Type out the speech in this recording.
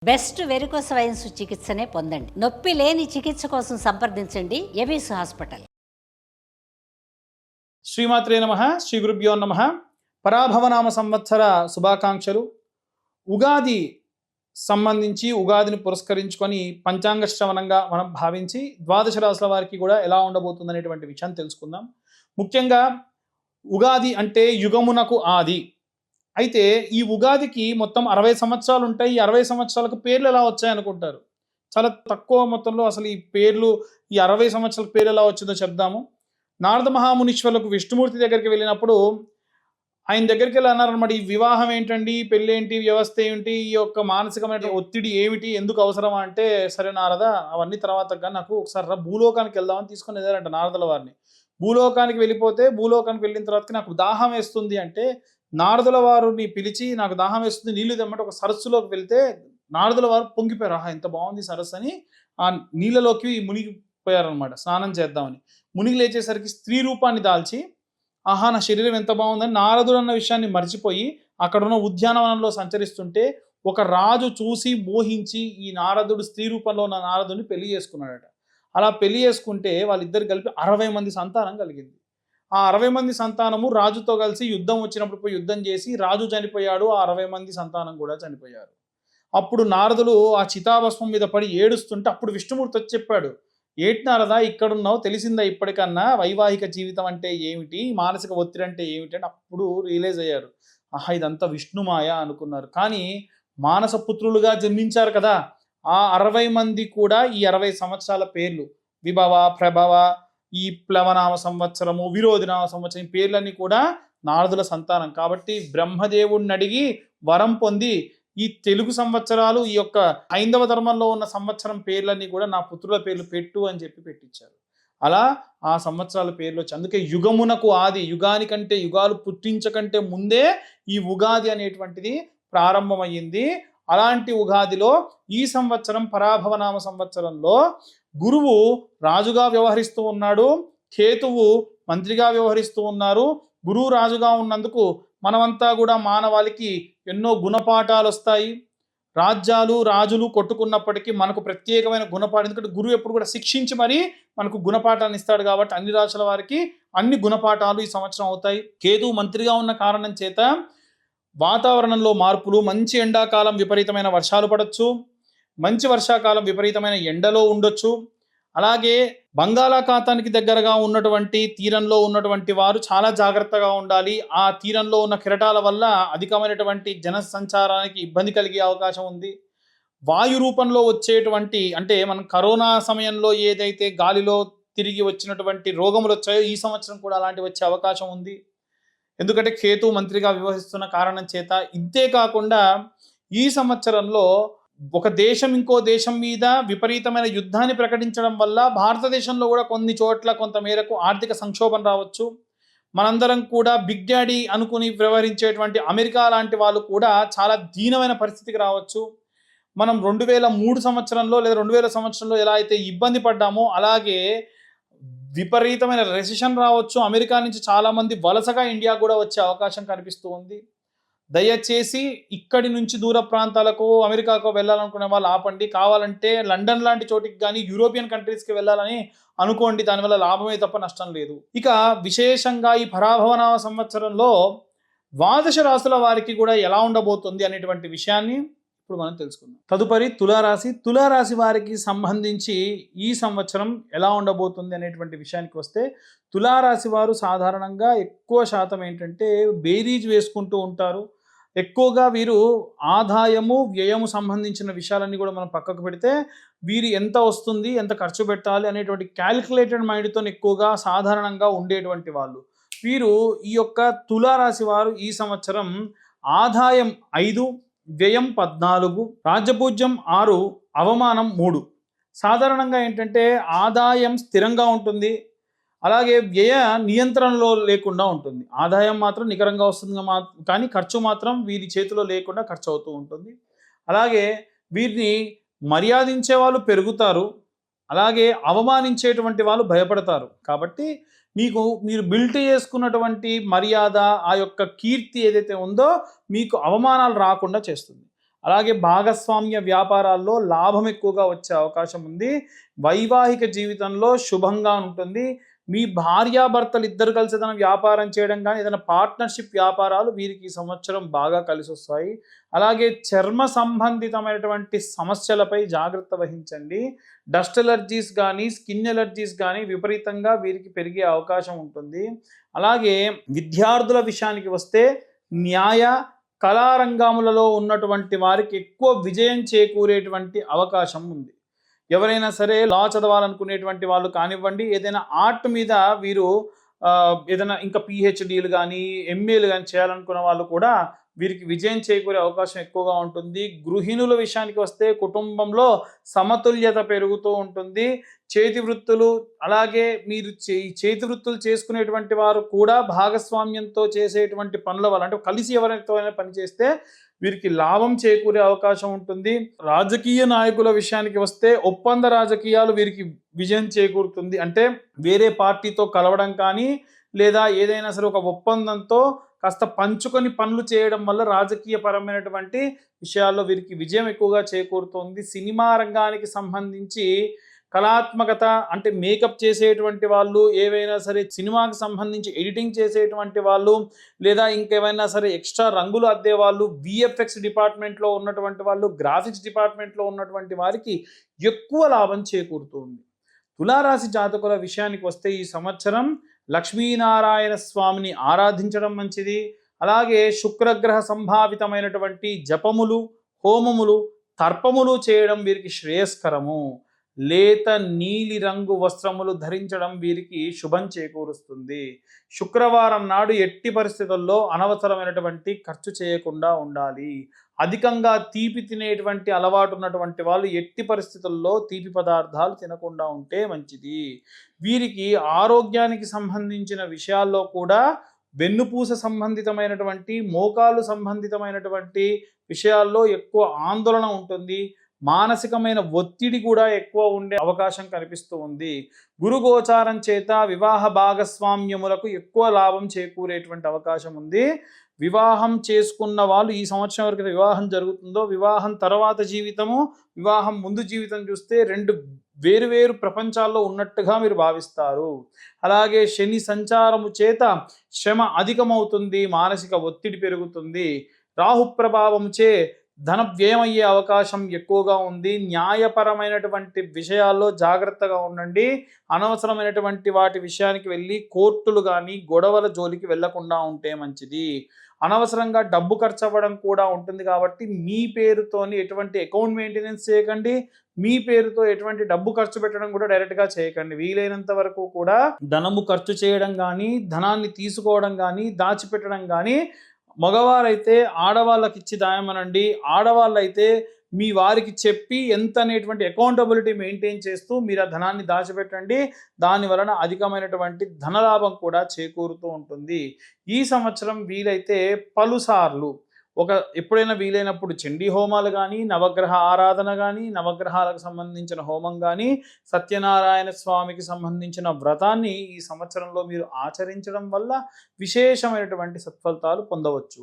Best varicose wines చికిత్సనే పొందండి. నొప్పి లేని చికిత్స కోసం సంప్రదించండి ఎబిస్ హాస్పిటల్. శ్రీమాత్రే నమః. శ్రీ గురుభ్యో నమః. పరాభవనామ సంవత్సర శుభాకాంక్షలు. ఉగాది సంబంధించి ఉగాదిని పురస్కరించుకొని పంచాంగ శ్రవణంగా మనం భావించి ద్వాదశ రాశుల వారికి కూడా ఎలా ఉండబోతుంది అనేటువంటి విషయాన్ని తెలుసుకుందాం. ముఖ్యంగా ఉగాది అంటే యుగమునకు ఆది. అయితే ఈ ఉగాదికి మొత్తం 60 సంవత్సరాలు ఉంటాయి. ఈ 60 సంవత్సరాలకు పేర్లు ఎలా వచ్చాయి అనుకుంటారు. చాలా తక్కువ మొత్తంలో అసలు ఈ పేర్లు, ఈ 60 సంవత్సరాల పేర్లు ఎలా వచ్చిందో చెప్దాము. నారద మహామునీశ్వరులకు విష్ణుమూర్తి దగ్గరికి వెళ్ళినప్పుడు ఆయన దగ్గరికి వెళ్ళి అన్నారనమాట, ఈ వివాహం ఏంటండి, పెళ్ళి ఏంటి, వ్యవస్థ ఏంటి, ఈ యొక్క మానసికమైన ఒత్తిడి ఏమిటి, ఎందుకు అవసరమా అంటే, సరే నారద అవన్నీ తర్వాత నాకు ఒకసారి భూలోకానికి వెళ్దామని తీసుకొని వెళ్ళారంట నారదుల వారిని. భూలోకానికి వెళ్ళిపోతే భూలోకానికి వెళ్ళిన తర్వాత నాకు దాహం వేస్తుంది అంటే నారదుల వారిని పిలిచి, నాకు దాహం వేస్తుంది నీళ్లు తెమ్మంటే ఒక సరస్సులోకి వెళ్తే నారదుల వారు పొంగిపోయారు. ఆహా ఎంత బాగుంది సరస్సు అని ఆ నీళ్ళలోకి మునిగిపోయారనమాట స్నానం చేద్దామని. మునిగి లేచేసరికి స్త్రీ రూపాన్ని దాల్చి, ఆహా నా శరీరం ఎంత బాగుందని నారదుడు అన్న విషయాన్ని మర్చిపోయి అక్కడున్న ఉద్యానవనంలో సంచరిస్తుంటే ఒక రాజు చూసి మోహించి ఈ నారదుడు స్త్రీ రూపంలో ఉన్న నారదుడిని పెళ్లి చేసుకున్నాడట. అలా పెళ్లి చేసుకుంటే వాళ్ళిద్దరు కలిపి 60 మంది సంతానం కలిగింది. ఆ 60 మంది సంతానము రాజుతో కలిసి యుద్ధం వచ్చినప్పుడు పోయి యుద్ధం చేసి రాజు చనిపోయాడు, ఆ 60 మంది సంతానం కూడా చనిపోయారు. అప్పుడు నారదులు ఆ చితాభస్మం మీద పడి ఏడుస్తుంటే అప్పుడు విష్ణుమూర్తి వచ్చి చెప్పాడు, ఏటి నారదా ఇక్కడున్నావు, తెలిసిందా ఇప్పటికన్నా వైవాహిక జీవితం అంటే ఏమిటి, మానసిక ఒత్తిడి అంటే ఏమిటి అని అప్పుడు రియలైజ్ అయ్యారు. ఆహా ఇదంతా విష్ణుమాయ అనుకున్నారు. కానీ మానస పుత్రులుగా జన్మించారు కదా, ఆ 60 మంది కూడా ఈ 60 సంవత్సరాల పేర్లు విభవ, ప్రభవ, ఈ ప్లవనామ సంవత్సరము, విరోధినామ సంవత్సరం, ఈ పేర్లన్నీ కూడా నారదుల సంతానం. కాబట్టి బ్రహ్మదేవుడిని అడిగి వరం పొంది ఈ తెలుగు సంవత్సరాలు, ఈ యొక్క హైందవ ధర్మంలో ఉన్న సంవత్సరం పేర్లన్నీ కూడా నా పుత్రుల పేర్లు పెట్టు అని చెప్పి పెట్టించారు. అలా ఆ సంవత్సరాల పేర్లు వచ్చి, అందుకే యుగమునకు ఆది, యుగానికంటే యుగాలు పుట్టించకంటే ముందే ఈ ఉగాది అనేటువంటిది ప్రారంభమయ్యింది. అలాంటి ఉగాదిలో ఈ సంవత్సరం పరాభవనామ సంవత్సరంలో గురువు రాజుగా వ్యవహరిస్తూ ఉన్నాడు, కేతువు మంత్రిగా వ్యవహరిస్తూ ఉన్నారు. గురువు రాజుగా ఉన్నందుకు మనమంతా కూడా మానవాళికి ఎన్నో గుణపాఠాలు వస్తాయి. రాజ్యాలు రాజులు కొట్టుకున్నప్పటికీ మనకు ప్రత్యేకమైన గుణపాఠం, ఎందుకంటే గురువు ఎప్పుడు కూడా శిక్షించి మరీ మనకు గుణపాఠాన్ని ఇస్తాడు. కాబట్టి అన్ని రాష్ట్రాల వారికి అన్ని గుణపాఠాలు ఈ సంవత్సరం అవుతాయి. కేతువు మంత్రిగా ఉన్న కారణం చేత వాతావరణంలో మార్పులు, మంచి ఎండాకాలం విపరీతమైన వర్షాలు పడవచ్చు, మంచి వర్షాకాలం విపరీతమైన ఎండలో ఉండొచ్చు. అలాగే బంగాళాఖాతానికి దగ్గరగా ఉన్నటువంటి తీరంలో ఉన్నటువంటి వారు చాలా జాగ్రత్తగా ఉండాలి. ఆ తీరంలో ఉన్న కెరటాల వల్ల అధికమైనటువంటి జన సంచారానికి ఇబ్బంది కలిగే అవకాశం ఉంది. వాయు రూపంలో వచ్చేటువంటి, అంటే మనం కరోనా సమయంలో ఏదైతే గాలిలో తిరిగి వచ్చినటువంటి రోగములు వచ్చాయో ఈ సంవత్సరం కూడా అలాంటివి వచ్చే అవకాశం ఉంది. ఎందుకంటే కేతు మంత్రిగా వ్యవహరిస్తున్న కారణం చేత. ఇంతే కాకుండా ఈ సంవత్సరంలో ఒక దేశం ఇంకో దేశం మీద విపరీతమైన యుద్ధాన్ని ప్రకటించడం వల్ల భారతదేశంలో కూడా కొన్ని చోట్ల కొంత మేరకు ఆర్థిక సంక్షోభం రావచ్చు. మనందరం కూడా బిగ్ డాడీ అనుకుని వ్యవహరించేటువంటి అమెరికా లాంటి వాళ్ళు కూడా చాలా దీనమైన పరిస్థితికి రావచ్చు. మనం 2003 సంవత్సరంలో లేదా 2000 సంవత్సరంలో ఎలా అయితే ఇబ్బంది పడ్డామో అలాగే విపరీతమైన రెసిషన్ రావచ్చు. అమెరికా నుంచి చాలామంది వలసగా ఇండియా కూడా వచ్చే అవకాశం కనిపిస్తూ ఉంది. దయచేసి ఇక్కడి నుంచి దూర ప్రాంతాలకు, అమెరికాకు వెళ్ళాలనుకునే వాళ్ళు ఆపండి. కావాలంటే లండన్ లాంటి చోటికి కానీ యూరోపియన్ కంట్రీస్కి వెళ్ళాలని అనుకోండి, దానివల్ల లాభమే తప్ప నష్టం లేదు. ఇక విశేషంగా ఈ పరాభవనామ సంవత్సరంలో ద్వాదశ రాశుల వారికి కూడా ఎలా ఉండబోతుంది అనేటువంటి విషయాన్ని ఇప్పుడు మనం తెలుసుకుందాం. తదుపరి తులారాశి. తులారాశి వారికి సంబంధించి ఈ సంవత్సరం ఎలా ఉండబోతుంది అనేటువంటి విషయానికి వస్తే, తులారాశి వారు సాధారణంగా ఎక్కువ శాతం ఏంటంటే బేరీజ్ వేసుకుంటూ ఉంటారు. ఎక్కువగా వీరు ఆదాయము వ్యయము సంబంధించిన విషయాలన్నీ కూడా మనం పక్కకు పెడితే వీరు ఎంత వస్తుంది, ఎంత ఖర్చు పెట్టాలి అనేటువంటి క్యాలిక్యులేటెడ్ మైండ్తో ఎక్కువగా సాధారణంగా ఉండేటువంటి వాళ్ళు. వీరు ఈ యొక్క తులారాశి వారు ఈ సంవత్సరం ఆదాయం 5, వ్యయం 14, రాజ్యపూజ్యం 6, అవమానం 3. సాధారణంగా ఏంటంటే ఆదాయం స్థిరంగా ఉంటుంది, అలాగే వ్యయ నియంత్రణలో లేకుండా ఉంటుంది. ఆదాయం మాత్రం నికరంగా వస్తుంది కానీ ఖర్చు మాత్రం వీరి చేతిలో లేకుండా ఖర్చు అవుతూ ఉంటుంది. అలాగే వీరిని మర్యాదించే వాళ్ళు పెరుగుతారు, అలాగే అవమానించేటువంటి వాళ్ళు భయపడతారు. కాబట్టి మీరు బిల్ట్ చేసుకున్నటువంటి మర్యాద, ఆ యొక్క కీర్తి ఏదైతే ఉందో మీకు అవమానాలు రాకుండా చేస్తుంది. అలాగే భాగస్వామ్య వ్యాపారాల్లో లాభం ఎక్కువగా వచ్చే అవకాశం ఉంది. వైవాహిక జీవితంలో శుభంగా ఉంటుంది. మీ భార్యాభర్తలు ఇద్దరు కలిసి ఏదైనా వ్యాపారం చేయడం కానీ ఏదైనా పార్ట్నర్షిప్ వ్యాపారాలు వీరికి ఈ సంవత్సరం బాగా కలిసి వస్తాయి. అలాగే చర్మ సంబంధితమైనటువంటి సమస్యలపై జాగ్రత్త వహించండి. డస్ట్ ఎలర్జీస్ కానీ స్కిన్ ఎలర్జీస్ కానీ విపరీతంగా వీరికి పెరిగే అవకాశం ఉంటుంది. అలాగే విద్యార్థుల విషయానికి వస్తే న్యాయ కళారంగములలో ఉన్నటువంటి వారికి ఎక్కువ విజయం చేకూరేటువంటి అవకాశం ఉంది. ఎవరైనా సరే లా చదవాలనుకునేటువంటి వాళ్ళు కానివ్వండి, ఏదైనా ఆర్ట్ మీద వీరు ఏదైనా ఇంకా పిహెచ్డీలు కానీ ఎంఏలు కానీ చేయాలనుకున్న వాళ్ళు కూడా వీరికి విజయం చేకూరే అవకాశం ఎక్కువగా ఉంటుంది. గృహిణుల విషయానికి వస్తే కుటుంబంలో సమతుల్యత పెరుగుతూ ఉంటుంది. చేతి వృత్తులు అలాగే మీరు చేతి వృత్తులు చేసుకునేటువంటి వారు కూడా భాగస్వామ్యంతో చేసేటువంటి పనుల వల్ల అంటే కలిసి ఎవరితో అయినా పని చేస్తే వీరికి లాభం చేకూరే అవకాశం ఉంటుంది. రాజకీయ నాయకుల విషయానికి వస్తే ఒప్పంద రాజకీయాలు వీరికి విజయం చేకూరుతుంది. అంటే వేరే పార్టీతో కలవడం కానీ లేదా ఏదైనా సరే ఒక ఒప్పందంతో కాస్త పంచుకొని పనులు చేయడం వల్ల రాజకీయ పరమైనటువంటి విషయాల్లో వీరికి విజయం ఎక్కువగా చేకూరుతుంది. సినిమా రంగానికి సంబంధించి కళాత్మకత అంటే మేకప్ చేసేటువంటి వాళ్ళు, ఏవైనా సరే సినిమాకి సంబంధించి ఎడిటింగ్ చేసేటువంటి వాళ్ళు, లేదా ఇంకేమైనా సరే ఎక్స్ట్రా రంగులు అద్దే వాళ్ళు, విఎఫ్ఎక్స్ డిపార్ట్మెంట్లో ఉన్నటువంటి వాళ్ళు, గ్రాఫిక్స్ డిపార్ట్మెంట్లో ఉన్నటువంటి వారికి ఎక్కువ లాభం చేకూరుతుంది. తులారాశి జాతకుల విషయానికి వస్తే ఈ సంవత్సరం లక్ష్మీనారాయణ స్వామిని ఆరాధించడం మంచిది. అలాగే శుక్రగ్రహ సంభావితమైనటువంటి జపములు, హోమములు, తర్పములు చేయడం వీరికి శ్రేయస్కరము. లేత నీలి రంగు వస్త్రములు ధరించడం వీరికి శుభం చేకూరుస్తుంది. శుక్రవారం నాడు ఎట్టి పరిస్థితుల్లో అనవసరమైనటువంటి ఖర్చు చేయకుండా ఉండాలి. అధికంగా తీపి తినేటువంటి అలవాటు ఉన్నటువంటి వాళ్ళు ఎట్టి పరిస్థితుల్లో తీపి పదార్థాలు తినకుండా ఉంటే మంచిది. వీరికి ఆరోగ్యానికి సంబంధించిన విషయాల్లో కూడా వెన్నుపూస సంబంధితమైనటువంటి మోకాలు సంబంధితమైనటువంటి విషయాల్లో ఎక్కువ ఆందోళన ఉంటుంది. మానసికమైన ఒత్తిడి కూడా ఎక్కువ ఉండే అవకాశం కనిపిస్తూ ఉంది. గురు గోచారం చేత వివాహ భాగస్వామ్యములకు ఎక్కువ లాభం చేకూరేటువంటి అవకాశం ఉంది. వివాహం చేసుకున్న వాళ్ళు ఈ సంవత్సరం వరకు వివాహం జరుగుతుందో, వివాహం తర్వాత జీవితము, వివాహం ముందు జీవితం చూస్తే రెండు వేరు ప్రపంచాల్లో ఉన్నట్టుగా మీరు భావిస్తారు. అలాగే శని సంచారము చేత శ్రమ అధికమవుతుంది, మానసిక ఒత్తిడి పెరుగుతుంది. రాహు ప్రభావంచే ధన వ్యయమయ్యే అవకాశం ఎక్కువగా ఉంది. న్యాయపరమైనటువంటి విషయాల్లో జాగ్రత్తగా ఉండండి. అనవసరమైనటువంటి వాటి విషయానికి వెళ్ళి కోర్టులు కానీ గొడవల జోలికి వెళ్లకుండా ఉంటే మంచిది. అనవసరంగా డబ్బు ఖర్చు అవ్వడం కూడా ఉంటుంది కాబట్టి మీ పేరుతోని ఎటువంటి అకౌంట్ మెయింటెనెన్స్ చేయకండి. మీ పేరుతో ఎటువంటి డబ్బు ఖర్చు పెట్టడం కూడా డైరెక్ట్గా చేయకండి. వీలైనంత వరకు కూడా ధనము ఖర్చు చేయడం కానీ, ధనాన్ని తీసుకోవడం కానీ, దాచిపెట్టడం కానీ మగవారైతే ఆడవాళ్ళకి ఇచ్చి దాయమనండి. ఆడవాళ్ళైతే మీ వారికి చెప్పి ఎంత అనేటువంటి అకౌంటబిలిటీ మెయింటైన్ చేస్తూ మీరు ఆ ధనాన్ని దాచిపెట్టండి. దాని వలన అధికమైనటువంటి ధనలాభం కూడా చేకూరుతూ ఉంటుంది. ఈ సంవత్సరం వీలైతే పలుసార్లు ఎప్పుడైనా వీలైనప్పుడు చండీ హోమాలు కానీ, నవగ్రహ ఆరాధన కానీ, నవగ్రహాలకు సంబంధించిన హోమం కానీ, సత్యనారాయణ స్వామికి సంబంధించిన వ్రతాన్ని ఈ సంవత్సరంలో మీరు ఆచరించడం వల్ల విశేషమైనటువంటి సత్ఫలితాలు పొందవచ్చు.